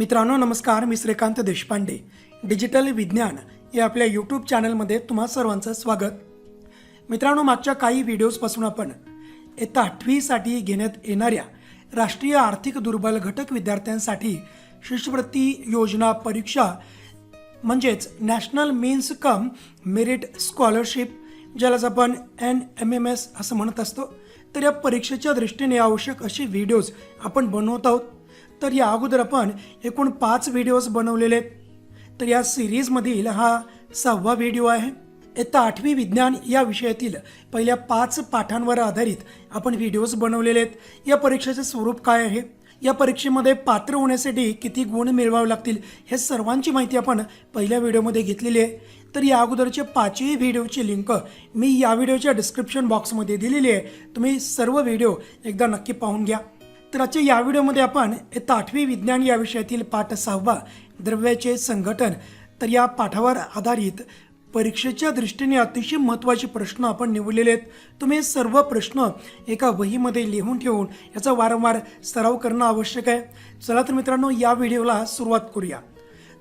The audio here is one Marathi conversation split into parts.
मित्रांनो नमस्कार, मी श्रीकांत देशपांडे. डिजिटल विज्ञान या आपल्या यूट्यूब चॅनलमध्ये तुम्हा सर्वांचं स्वागत. मित्रांनो, मागच्या काही व्हिडिओजपासून आपण इयत्ता 8वीसाठी घेण्यात येणाऱ्या राष्ट्रीय आर्थिक दुर्बल घटक विद्यार्थ्यांसाठी शिष्यवृत्ती योजना परीक्षा म्हणजेच national means cum merit scholarship, ज्यालाच आपण NMMS असं म्हणत असतो, तर या परीक्षेच्या दृष्टीने आवश्यक अशी व्हिडिओज आपण बनवत आहोत. तर या अगोदर आपण एकूण 5 व्हिडिओज बनवलेले आहेत. तर या सिरीजमधील हा 6वा व्हिडिओ आहे. इयत्ता 8वी विज्ञान या विषयातील पहिल्या 5 पाठांवर आधारित आपण व्हिडिओज बनवलेले आहेत. या परीक्षेचे स्वरूप काय आहे, या परीक्षेमध्ये पात्र होण्यासाठी किती गुण मिळवावे लागतील, हे सर्वांची माहिती आपण पहिल्या व्हिडिओमध्ये घेतलेली आहे. तर या अगोदरचे 5ही व्हिडिओची लिंक मी या व्हिडिओच्या डिस्क्रिप्शन बॉक्समध्ये दिलेली आहे. तुम्ही सर्व व्हिडिओ एकदा नक्की पाहून घ्या. तर आजच्या या व्हिडिओमध्ये आपण इयत्ता 8वी विज्ञान या विषयातील पाठ 6वा द्रव्याचे संघटन, तर या पाठावर आधारित परीक्षेच्या दृष्टीने अतिशय महत्त्वाचे प्रश्न आपण निवडलेले आहेत. तुम्ही सर्व प्रश्न एका वहीमध्ये लिहून ठेवून याचा वारंवार सराव करणं आवश्यक आहे. चला तर मित्रांनो, या व्हिडिओला सुरुवात करूया.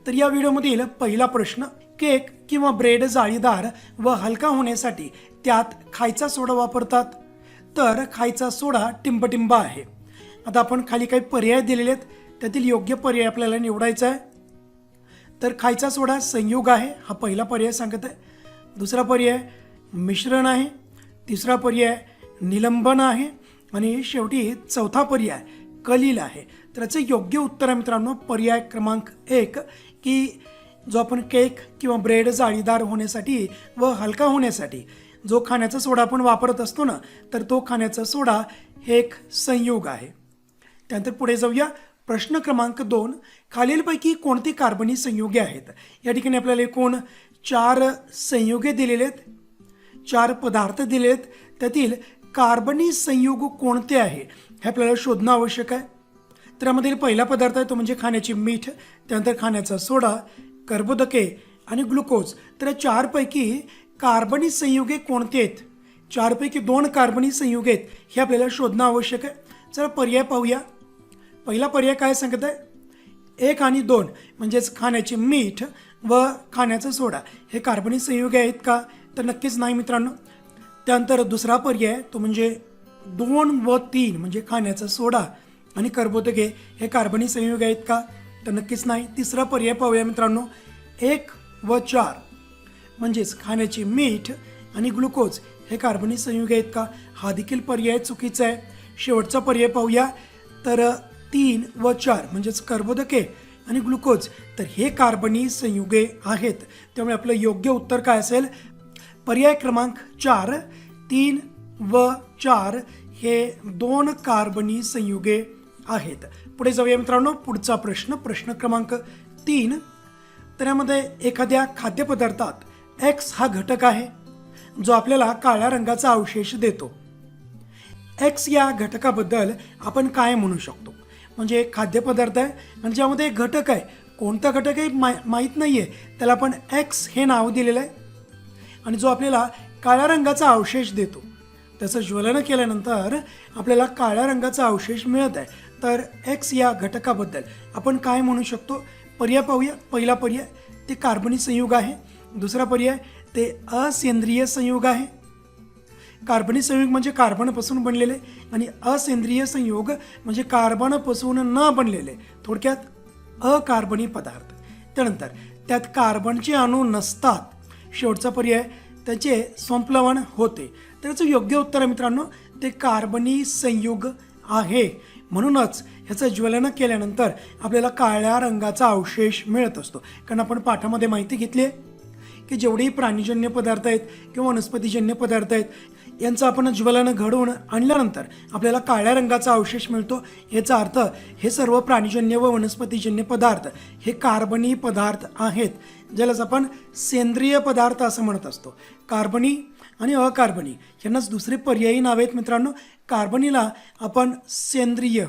तर या व्हिडिओमधील पहिला प्रश्न, केक किंवा ब्रेड जाळीदार व हलका होण्यासाठी त्यात खायचा सोडा वापरतात. तर खायचा सोडा टिंबटिंब आहे. आता आपण खाली काही पर्याय दिलेले आहेत, त्यातील योग्य पर्याय आपल्याला निवडायचा आहे. तर खायचा सोडा संयुग आहे, हा पहिला पर्याय सांगत आहे. दुसरा पर्याय मिश्रण आहे. तिसरा पर्याय निलंबन आहे. आणि शेवटी चौथा पर्याय कलील आहे. तर याचं योग्य उत्तर आहे मित्रांनो पर्याय क्रमांक 1, की जो आपण केक किंवा ब्रेड जाळीदार होण्यासाठी व हलका होण्यासाठी जो खाण्याचा सोडा आपण वापरत असतो ना, तर तो खाण्याचा सोडा हे एक संयुग आहे. त्यानंतर पुढे जाऊया. प्रश्न क्रमांक 2, खालीलपैकी कोणती कार्बनी संयुगे आहेत. या ठिकाणी आपल्याला एकूण 4 संयुगे दिलेले आहेत, 4 पदार्थ दिले आहेत. त्यातील कार्बनी संयुग कोणते आहे हे आपल्याला शोधणं आवश्यक आहे. तर यामधील पहिला पदार्थ आहे तो म्हणजे खाण्याची मीठ, त्यानंतर खाण्याचा सोडा, कर्बोदके आणि ग्लुकोज. तर या 4 पैकी कार्बनी संयुगे कोणते आहेत, 4 पैकी 2 कार्बनी संयुगे आहेत हे आपल्याला शोधणं आवश्यक आहे. चला पर्याय पाहूया. पहिला पर्याय काय सांगत आहे, 1 आणि 2 म्हणजेच खाण्याचे मीठ व खाण्याचा सोडा हे कार्बनी संयुगे आहेत का, तर नक्कीच नाही मित्रांनो. त्यानंतर दुसरा पर्याय तो म्हणजे 2 व 3 म्हणजे खाण्याचा सोडा आणि कर्बोदके हे कार्बनी संयुग आहेत का, तर नक्कीच नाही. तिसरा पर्याय पाहूया मित्रांनो, 1 व 4 म्हणजेच खाण्याचे मीठ आणि ग्लुकोज हे कार्बनी संयुग आहेत का, हा देखील पर्याय चुकीचा आहे. शेवटचा पर्याय पाहूया. तर 3 व 4 म्हणजेच कर्बोदके आणि ग्लुकोज तर हे कार्बनी संयुगे आहेत. त्यामुळे आपलं योग्य उत्तर काय असेल, पर्याय क्रमांक 4, 3 व 4 हे 2 कार्बनी संयुगे आहेत. पुढे जाऊया मित्रांनो. पुढचा प्रश्न, प्रश्न क्रमांक 3, तर यामध्ये एखाद्या खाद्यपदार्थात X हा घटक आहे जो आपल्याला काळ्या रंगाचा अवशेष देतो. X या घटकाबद्दल आपण काय म्हणू शकतो. म्हणजे एक खाद्यपदार्थ आहे आणि ज्यामध्ये एक घटक आहे, कोणता घटक आहे माहीत नाही आहे, त्याला आपण X हे नाव दिलेलं आहे आणि जो आपल्याला काळ्या रंगाचा अवशेष देतो. त्याचं ज्वलन केल्यानंतर आपल्याला काळ्या रंगाचा अवशेष मिळत आहे. तर X या घटकाबद्दल आपण काय म्हणू शकतो. पर्याय पाहूया. पहिला पर्याय ते कार्बनी संयुग आहे. दुसरा पर्याय ते असेंद्रिय संयुग आहे. कार्बनी संयुग म्हणजे कार्बनपासून बनलेले आणि असेंद्रिय संयुग म्हणजे कार्बनपासून न बनलेले, थोडक्यात अकार्बनी पदार्थ. त्यानंतर त्यात कार्बनचे अणू नसतात. शेवटचा पर्याय त्याचे संप्लवन होते. तर याचं योग्य उत्तर आहे मित्रांनो ते कार्बनी संयुग आहे. म्हणूनच ह्याचं ज्वलन केल्यानंतर आपल्याला काळ्या रंगाचा अवशेष मिळत असतो. कारण आपण पाठामध्ये माहिती घेतली आहे की जेवढेही प्राणीजन्य पदार्थ आहेत किंवा वनस्पतीजन्य पदार्थ आहेत, यांचं आपण ज्वलन घडवून आणल्यानंतर आपल्याला काळ्या रंगाचा अवशेष मिळतो. याचा अर्थ हे सर्व प्राणीजन्य व वनस्पतीजन्य पदार्थ हे कार्बनी पदार्थ आहेत, ज्यालाच आपण सेंद्रिय पदार्थ असं म्हणत असतो. कार्बनी आणि अकार्बनी यांनाच दुसरे पर्यायी नावे आहेत मित्रांनो. कार्बनीला आपण सेंद्रिय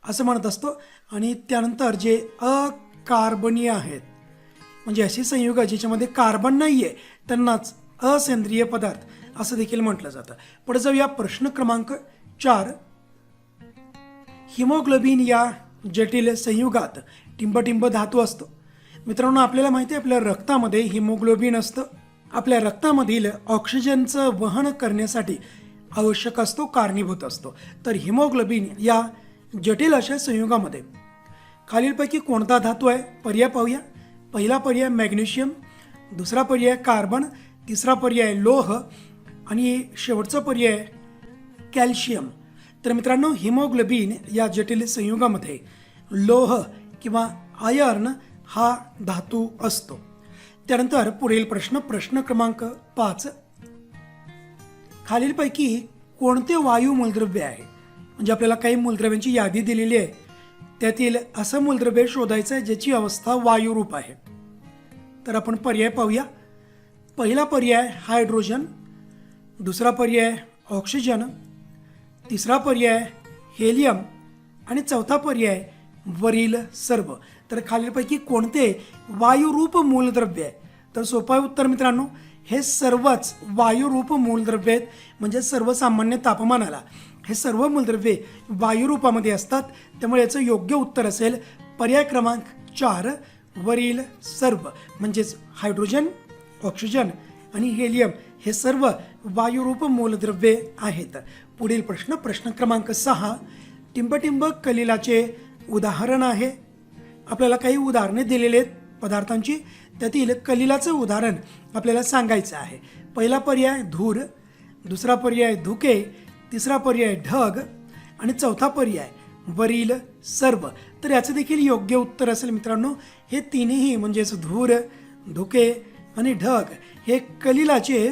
असं म्हणत असतो आणि त्यानंतर जे अकार्बनी आहेत म्हणजे अशी संयुग ज्याच्यामध्ये कार्बन नाही आहे त्यांनाच असेंद्रिय पदार्थ असं देखील म्हटलं जातं. पुढे जाऊया. प्रश्न क्रमांक 4, हिमोग्लोबिन या जटिल संयुगात टिंबटिंब धातू असतो. मित्रांनो, आपल्याला माहिती आहे आपल्या रक्तामध्ये हिमोग्लोबिन असतं. आपल्या रक्तामधील ऑक्सिजनचं वहन करण्यासाठी आवश्यक असतो, कारणीभूत असतो. तर हिमोग्लोबिन या जटिल अशा संयुगामध्ये खालीलपैकी कोणता धातू आहे? पर्याय पाहूया. पहिला पर्याय मॅग्नेशियम, दुसरा पर्याय कार्बन, तिसरा पर्याय लोह आणि शेवटचा पर्याय कॅल्शियम. तर मित्रांनो, हिमोग्लोबिन या जटिल संयुगामध्ये लोह किंवा आयर्न हा धातू असतो. त्यानंतर पुढील प्रश्न क्रमांक 5. खालीलपैकी कोणते वायू मूलद्रव्य आहे? म्हणजे आपल्याला काही मूलद्रव्यांची यादी दिलेली आहे, त्यातील असं मूलद्रव्य शोधायचं आहे ज्याची अवस्था वायुरूप आहे. तर आपण पर्याय पाहूया. पहिला पर्याय हायड्रोजन, दुसरा पर्याय ऑक्सिजन, तिसरा पर्याय हेलियम आणि चौथा पर्याय वरील सर्व. तर खालीलपैकी कोणते वायुरूप मूलद्रव्य आहे? तर सोपं आहे उत्तर मित्रांनो, हे सर्वच वायुरूप मूलद्रव्य आहेत. म्हणजे सर्वसामान्य तापमानाला हे सर्व मूलद्रव्ये वायुरूपामध्ये असतात. त्यामुळे याचं योग्य उत्तर असेल पर्याय क्रमांक 4 वरील सर्व. म्हणजेच हायड्रोजन, ऑक्सिजन आणि हेलियम हे सर्व वायुरूप मूलद्रव्ये आहेत. पुढील प्रश्न क्रमांक 6. टिंबटिंब कलिलाचे उदाहरण आहे. आपल्याला काही उदाहरणे दिलेली आहेत पदार्थांची, त्यातील कलिलाचं उदाहरण आपल्याला सांगायचं आहे. पहिला पर्याय धूर, दुसरा पर्याय धुके, तिसरा पर्याय ढग आणि चौथा पर्याय वरील सर्व. तर याचं देखील योग्य उत्तर असेल मित्रांनो. हे तिन्ही म्हणजेच धूर, धुके आणि ढग हे कलिलाचे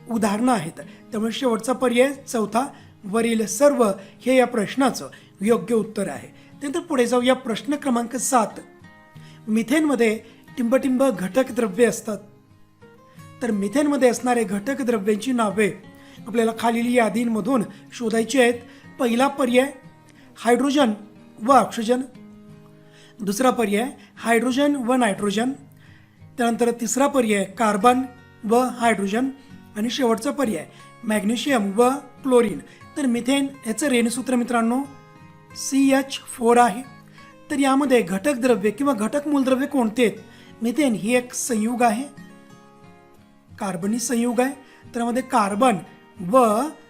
उदाहरणं आहेत. त्यामुळे शेवटचा पर्याय चौथा वरील सर्व हे या प्रश्नाचं योग्य उत्तर आहे. त्यानंतर पुढे जाऊया. प्रश्न क्रमांक 7. मिथेनमध्ये टिंबटिंब घटक द्रव्ये असतात. तर मिथेनमध्ये असणारे घटक द्रव्यांची नावे आपल्याला खालील यादींमधून शोधायची आहेत. पहिला पर्याय हायड्रोजन व ऑक्सिजन, दुसरा पर्याय हायड्रोजन व नायट्रोजन, त्यानंतर तिसरा पर्याय कार्बन व हायड्रोजन आणि शेवटचा पर्याय मॅग्नेशियम व क्लोरीन. तर मिथेन याचं रेणूसूत्र मित्रांनो CH4 आहे. तर यामध्ये घटक द्रव्य किंवा घटक मूलद्रव्य कोणते आहेत? मिथेन ही एक संयुग आहे, कार्बनी संयुग आहे. त्यामध्ये कार्बन व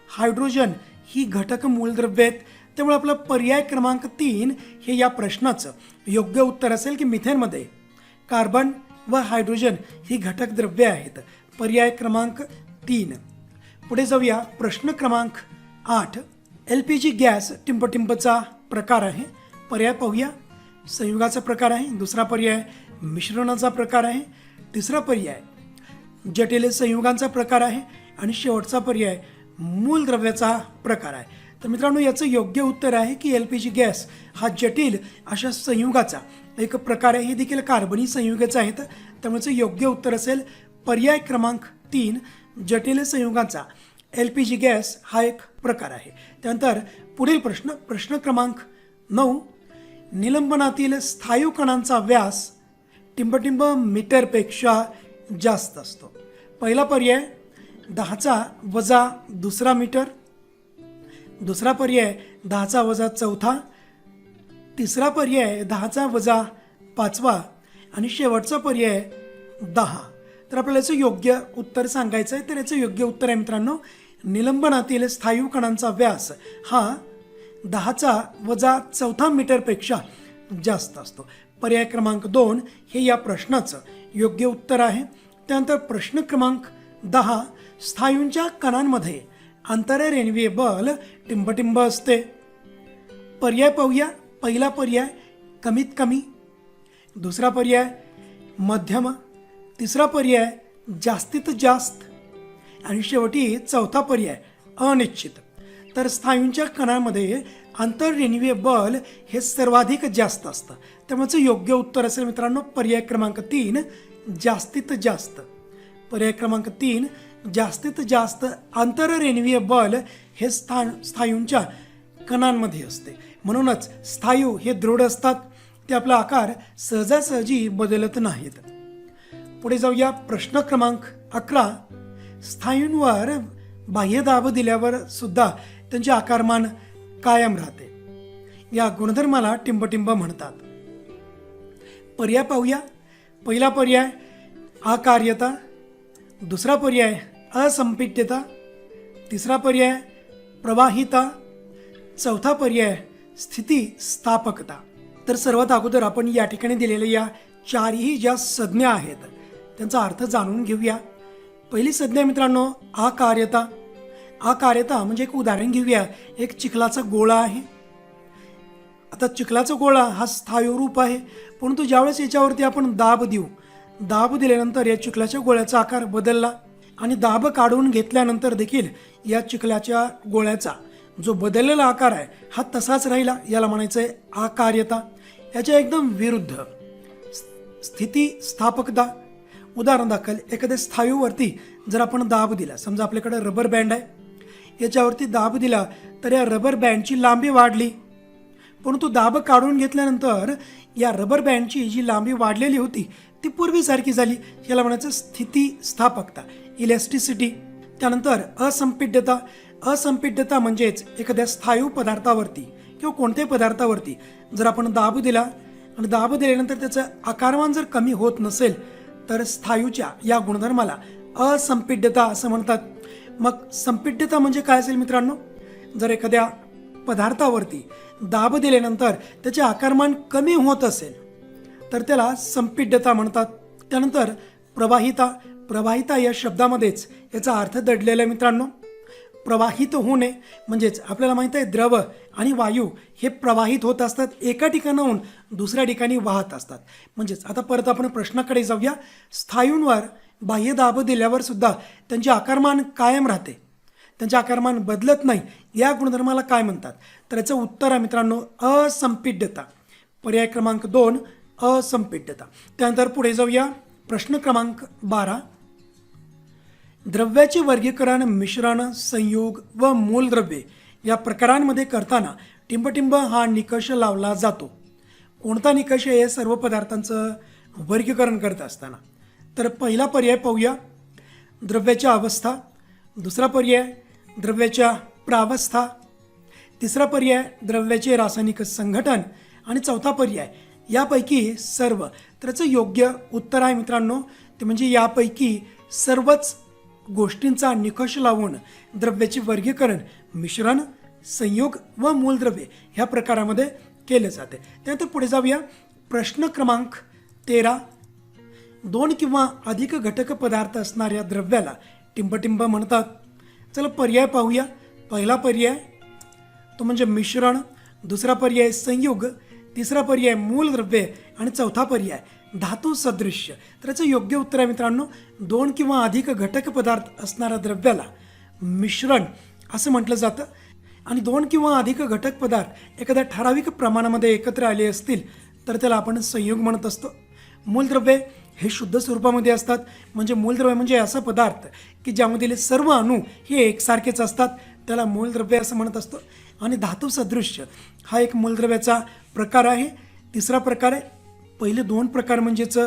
हायड्रोजन ही घटक मूलद्रव्य आहेत. त्यामुळे आपला पर्याय क्रमांक 3 हे या प्रश्नाचं योग्य उत्तर असेल की मिथेनमध्ये कार्बन व हायड्रोजन ही घटक द्रव्ये आहेत. पर्याय क्रमांक 3. पुढे जाऊया. प्रश्न क्रमांक 8. LPG गॅस टिंबटिंबचा प्रकार आहे. पर्याय पाहूया. संयुगाचा प्रकार आहे, दुसरा पर्याय मिश्रणाचा प्रकार आहे, तिसरा पर्याय जटिल संयुगांचा प्रकार आहे आणि शेवटचा पर्याय मूलद्रव्याचा प्रकार आहे. तर मित्रांनो, याचं योग्य उत्तर आहे की LPG गॅस हा जटिल अशा संयुगाचा एक प्रकार आहे. हे देखील कार्बनी संयुगच आहेत. त्यामुळे योग्य उत्तर असेल पर्याय क्रमांक 3 जटिल संयुगाचा LPG गॅस हा एक प्रकार आहे. त्यानंतर पुढील प्रश्न क्रमांक 9. निलंबनातील स्थायू कणांचा व्यास टिंबटिंब मीटरपेक्षा जास्त असतो. पहिला पर्याय 10⁻² मीटर, दुसरा पर्याय 10⁻⁴, तिसरा पर्याय 10⁻⁵ आणि शेवटचा पर्याय 10. तर आपल्याला याचं योग्य उत्तर सांगायचं आहे. तर याचं योग्य उत्तर आहे मित्रांनो, निलंबनातील स्थायू कणांचा व्यास हा 10⁻⁴ मीटरपेक्षा जास्त असतो. पर्याय क्रमांक 2 हे या प्रश्नाचं योग्य उत्तर आहे. त्यानंतर प्रश्न क्रमांक 10. स्थायूंच्या कणांमध्ये आंतररेणवीय बल टिंबटिंब असते. पर्याय पाहूया. पहिला पर्याय कमीत कमी, दुसरा पर्याय मध्यम, तिसरा पर्याय जास्तीत जास्त आणि शेवटी चौथा पर्याय अनिश्चित. तर स्थायूंच्या कणांमध्ये आंतररेणवीय बल हे सर्वाधिक जास्त असतं. त्यामुळे योग्य उत्तर असेल मित्रांनो पर्याय क्रमांक 3 जास्तीत जास्त. पर्याय क्रमांक 3 जास्तीत जास्त आंतररेणवीय बल हे स्थायूंच्या कणांमध्ये असते. म्हणूनच स्थायू हे दृढ असतात, ते आपला आकार सहजासहजी बदलत नाहीत. पुढे जाऊया. प्रश्न क्रमांक 11. स्थायूंवर बाह्य दाब दिल्यावर सुद्धा त्यांचे आकारमान कायम राहते. या गुणधर्माला टिंबटिंब म्हणतात. पर्याय पाहूया. पहिला पर्याय अकार्यता, दुसरा पर्याय असंपिड्यता, तिसरा पर्याय प्रवाहिता, चौथा पर्याय स्थितिस्थापकता. तर सर्वात अगोदर आपण या ठिकाणी दिलेल्या या चारही ज्या संज्ञा आहेत त्यांचा अर्थ जाणून घेऊया. पहिली संज्ञा मित्रांनो अकार्यता. अकार्यता म्हणजे एक उदाहरण घेऊया. एक चिखलाचा गोळा आहे. आता चिखलाचा गोळा हा स्थायूरूप आहे, परंतु ज्यावेळेस याच्यावरती आपण दाब देऊ, दाब दिल्यानंतर या चिखलाच्या गोळ्याचा आकार बदलला आणि दाब काढून घेतल्यानंतर देखील या चिखलाच्या गोळ्याचा जो बदललेला आकार आहे हा तसाच राहिला. याला म्हणायचं आहे अकार्यता. याच्या एकदम विरुद्ध स्थितिस्थापकता. उदाहरण दाखल एखाद्या स्थायूवरती जर आपण दाब दिला, समजा आपल्याकडे रबर बँड आहे, याच्यावरती दाब दिला तर या रबर बँडची लांबी वाढली, परंतु दाब काढून घेतल्यानंतर या रबर बँडची जी लांबी वाढलेली होती ती पूर्वीसारखी झाली. याला म्हणायचं स्थितिस्थापकता, इलॅस्टिसिटी. त्यानंतर असंपिड्यता. असंपिड्यता म्हणजेच एखाद्या स्थायू पदार्थावरती किंवा कोणत्याही पदार्थावरती जर आपण दाब दिला आणि दाब दिल्यानंतर त्याचं आकारमान जर कमी होत नसेल तर स्थायूच्या या गुणधर्माला असंपिड्यता असं म्हणतात. मग संपिड्यता म्हणजे काय असेल मित्रांनो? जर एखाद्या पदार्थावरती दाब दिल्यानंतर त्याचे आकारमान कमी होत असेल तर त्याला संपिड्यता म्हणतात. त्यानंतर प्रवाहिता. प्रवाहिता या शब्दामध्येच याचा अर्थ दडलेला आहे मित्रांनो. प्रवाहित होणे म्हणजेच आपल्याला माहिती आहे द्रव आणि वायू हे प्रवाहित होत असतात, एका ठिकाणाहून दुसऱ्या ठिकाणी वाहत असतात. म्हणजेच आता परत आपण प्रश्नाकडे जाऊया. स्थायूंवर बाह्य दाब दिल्यावर सुद्धा त्यांचे आकारमान कायम राहते, त्यांचे आकारमान बदलत नाही. या गुणधर्माला काय म्हणतात? तर याचं उत्तर आहे मित्रांनो असंपिड्यता. पर्याय क्रमांक 2 असंपिड्यता. त्यानंतर पुढे जाऊया. प्रश्न क्रमांक 12. द्रव्याचे वर्गीकरण मिश्रण, संयोग व मूलद्रव्ये या प्रकारांमध्ये करताना टिंबटिंब हा निकष लावला जातो. कोणता निकष आहे सर्व पदार्थांचं वर्गीकरण करत असताना? तर पहिला पर्याय पाहूया. द्रव्याच्या अवस्था, दुसरा पर्याय द्रव्याच्या प्रावस्था, तिसरा पर्याय द्रव्याचे रासायनिक संघटन आणि चौथा पर्याय यापैकी सर्व. तर याचं योग्य उत्तर आहे मित्रांनो ते म्हणजे यापैकी सर्वच गोष्टींचा निकष लावून द्रव्याचे वर्गीकरण मिश्रण, संयोग व मूलद्रव्ये ह्या प्रकारामध्ये केले जाते. त्यानंतर पुढे जाऊया. प्रश्न क्रमांक 13. 2 किंवा अधिक घटक पदार्थ असणाऱ्या द्रव्याला टिंबटिंब म्हणतात. चला पर्याय पाहूया. पहिला पर्याय तो म्हणजे मिश्रण, दुसरा पर्याय संयोग, तिसरा पर्याय मूलद्रव्ये आणि चौथा पर्याय धातू सदृश्य. तर याचं योग्य उत्तर आहे मित्रांनो 2 किंवा अधिक घटक पदार्थ असणाऱ्या द्रव्याला मिश्रण असं म्हटलं जातं. आणि 2 किंवा अधिक घटक पदार्थ एखाद्या ठराविक प्रमाणामध्ये एकत्र आले असतील तर त्याला आपण संयोग म्हणत असतो. मूलद्रव्ये हे शुद्ध स्वरूपामध्ये असतात. म्हणजे मूलद्रव्य म्हणजे असा पदार्थ की ज्यामधील सर्व अणू हे एकसारखेच असतात, त्याला मूलद्रव्य असं म्हणत असतो. आणि धातू सदृश्य हा एक मूलद्रव्याचा प्रकार आहे. तिसरा प्रकार आहे. पहिले 2 प्रकार म्हणजेच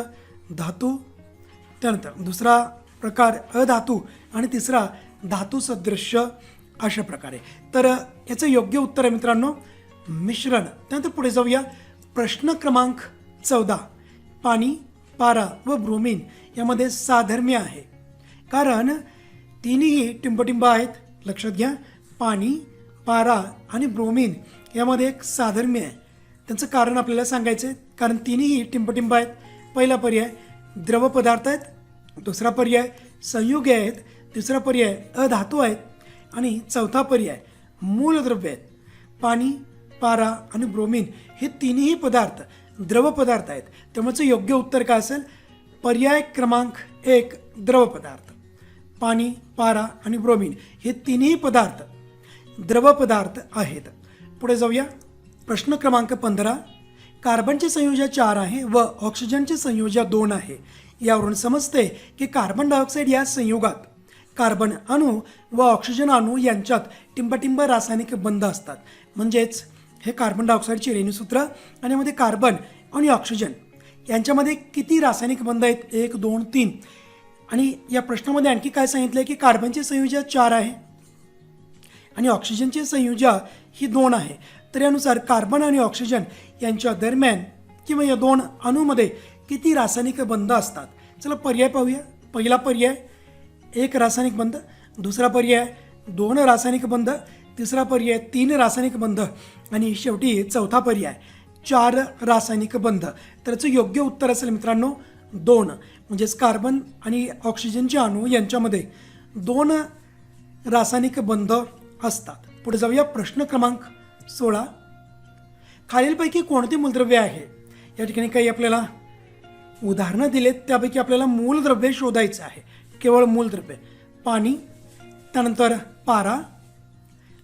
धातू, त्यानंतर दुसरा प्रकार अधातू आणि तिसरा धातू सदृश्य अशा प्रकारे. तर याचं योग्य उत्तर आहे मित्रांनो मिश्रण. त्यानंतर पुढे जाऊया. प्रश्न क्रमांक 14. पाणी, पारा व ब्रोमीन यामध्ये साधर्म्य आहे कारण तिन्ही टिंबटिंब आहेत. लक्षात घ्या, पाणी, पारा आणि ब्रोमीन यामध्ये एक साधर्म्य आहे. त्यांचं कारण आपल्याला सांगायचं आहे कारण तिन्ही टिंबटिंब आहेत. पहिला पर्याय द्रव पदार्थ आहेत, दुसरा पर्याय संयुगे आहेत, तिसरा पर्याय अधातू आहेत आणि चौथा पर्याय मूलद्रव्य आहेत. पाणी, पारा आणि ब्रोमीन हे तिन्ही पदार्थ द्रव पदार्थ आहेत. त्यामुळे योग्य उत्तर काय असेल? पर्याय क्रमांक 1 द्रव पदार्थ. पाणी, पारा आणि ब्रोमीन हे तिन्ही पदार्थ द्रव पदार्थ आहेत. पुढे जाऊया. प्रश्न क्रमांक 15. कार्बनचे संयोजन 4 आहे व ऑक्सिजनचे संयोजन 2 आहे. यावरून समजते की कार्बन डायऑक्साईड या संयोगात कार्बन अणू व ऑक्सिजन अणू यांच्यात टिंबटिंब रासायनिक बंध असतात. म्हणजेच हे कार्बन डायऑक्साईडचे रेणूसूत्र आणि यामध्ये कार्बन आणि ऑक्सिजन यांच्यामध्ये किती रासायनिक बंध आहेत? 1, 2, 3. आणि या प्रश्नामध्ये आणखी काय सांगितलं आहे की कार्बनचे संयोजन 4 आहे आणि ऑक्सिजनचे संयोजन ही 2 आहे. तर यानुसार कार्बन आणि ऑक्सिजन यांच्या दरम्यान किंवा या दोन अणूमध्ये किती रासायनिक बंध असतात. चला पर्याय पाहूया. पहिला पर्याय 1 रासायनिक बंध, दुसरा पर्याय 2 रासायनिक बंध, तिसरा पर्याय 3 रासायनिक बंध आणि शेवटी चौथा पर्याय 4 रासायनिक बंध. तर याचं योग्य उत्तर असेल मित्रांनो 2. म्हणजेच कार्बन आणि ऑक्सिजनचे अणू यांच्यामध्ये 2 रासायनिक बंध असतात. पुढे जाऊया. प्रश्न क्रमांक 16. खालीलपैकी कोणते मूलद्रव्य आहे. या ठिकाणी काही आपल्याला उदाहरणं दिलेत, त्यापैकी आपल्याला मूलद्रव्य शोधायचं आहे. केवळ मूलद्रव्य. पाणी, त्यानंतर पारा,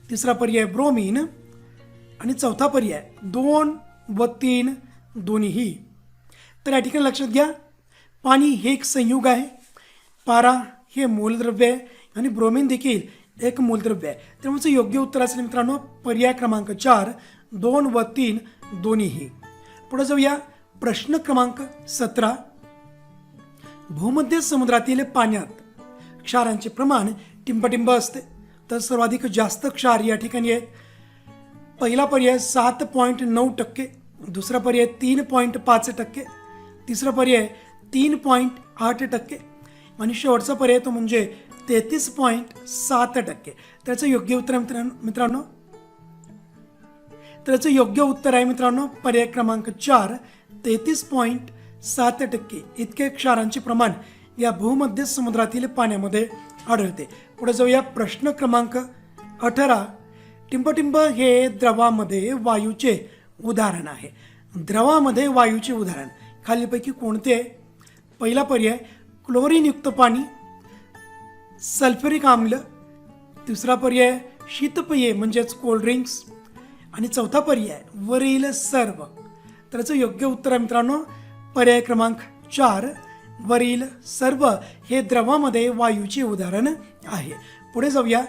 तिसरा पर्याय ब्रोमीन आणि चौथा पर्याय 2 व 3 दोन्हीही. तर या ठिकाणी लक्षात घ्या, पाणी हे एक संयुग आहे, पारा हे मूलद्रव्य आहे आणि ब्रोमीन देखील एक मूलद्रव्य आहे. त्यामुळे योग्य उत्तर असेल मित्रांनो पर्याय क्रमांक 4 2 व 3 दोन्हीही. पुढे जाऊया. प्रश्न क्रमांक 17. भूमध्य समुद्रातील पाण्यात क्षारांचे प्रमाण टिंबटिंब असते, तर सर्वाधिक जास्त क्षार या ठिकाणी आहेत. पहिला पर्याय 7.9%, दुसरा पर्याय 3.5%, तिसरा पर्याय 3.8% आणि शेवटचा पर्याय तो म्हणजे 33.7%. त्याचं योग्य उत्तर मित्रांनो त्याचं योग्य उत्तर आहे मित्रांनो पर्याय क्रमांक 4 33.7% इतके क्षारांचे प्रमाण या भूमध्य समुद्रातील पाण्यामध्ये आढळते. पुढे जाऊया. प्रश्न क्रमांक 18. टिंबटिंब हे द्रवामध्ये वायूचे उदाहरण आहे. द्रवामध्ये वायूचे उदाहरण खालीलपैकी कोणते आहे. पहिला पर्याय क्लोरीनयुक्त पाणी, सल्फ्युरिक आम्ल, तिसरा पर्याय शीतपेये म्हणजेच कोल्ड्रिंक्स आणि चौथा पर्याय वरील सर्व. तर याचं योग्य उत्तर आहे मित्रांनो पर्याय क्रमांक 4 वरील सर्व हे द्रवामध्ये वायूचे उदाहरण आहे. पुढे जाऊया.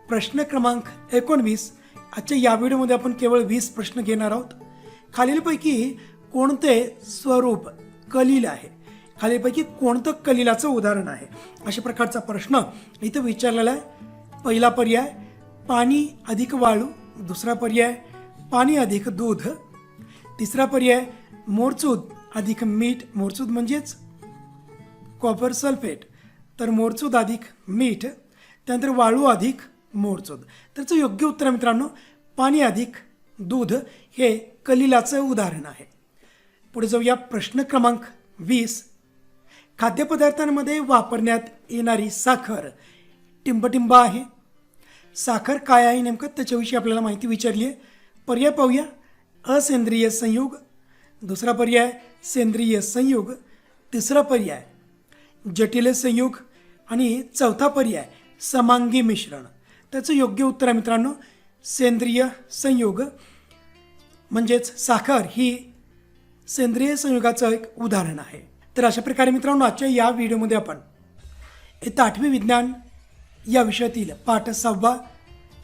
प्रश्न क्रमांक 19. आजच्या या व्हिडिओमध्ये आपण केवळ 20 प्रश्न घेणार आहोत. खालीलपैकी कोणते स्वरूप कलिल आहे. खालीलपैकी कोणतं कलिलाचं उदाहरण आहे अशा प्रकारचा प्रश्न इथं विचारलेला आहे. पहिला पर्याय पाणी अधिक वाळू, दुसरा पर्याय पाणी अधिक दूध, तिसरा पर्याय मोरचूद अधिक मीठ, मोरचूद म्हणजेच कॉपर सल्फेट, तर मोरचूद अधिक मीठ, त्यानंतर वाळू अधिक मोरचूद. त्याचं योग्य उत्तर मित्रांनो पाणी अधिक दूध हे कलिलाचं उदाहरण आहे. पुढे जाऊया. प्रश्न क्रमांक 20. खाद्यपदार्थांमध्ये वापरण्यात येणारी साखर टिंबटिंब आहे. साखर काय आहे नेमकं त्याच्याविषयी आपल्याला माहिती विचारली आहे. पर्याय पाहूया. असेंद्रिय संयुग, दुसरा पर्याय सेंद्रिय संयुग, तिसरा पर्याय जटिल संयुग आणि चौथा पर्याय समांगी मिश्रण. त्याचं योग्य उत्तर आहे मित्रांनो सेंद्रिय संयुग. म्हणजेच साखर ही सेंद्रिय संयुगाचं एक उदाहरण आहे. तर अशा प्रकारे मित्रांनो आजच्या या व्हिडिओमध्ये आपण इयत्ता 8वी विज्ञान या विषयातील पाठ 6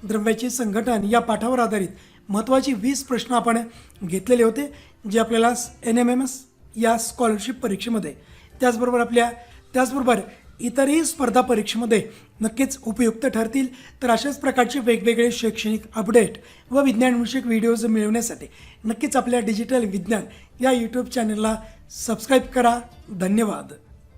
द्रव्याचे संघटन या पाठावर आधारित महत्त्वाचे 20 प्रश्न आपण घेतलेले होते, जे आपल्याला NMMS या स्कॉलरशिप परीक्षेमध्ये त्याचबरोबर इतरही स्पर्धा परीक्षेमध्ये नक्कीच उपयुक्त ठरतील. तर अशाच प्रकारचे वेगवेगळे शैक्षणिक अपडेट व विज्ञानविषयक व्हिडिओज मिळवण्यासाठी नक्कीच आपल्या डिजिटल विज्ञान या यूट्यूब चॅनलला सबस्क्राईब करा. धन्यवाद.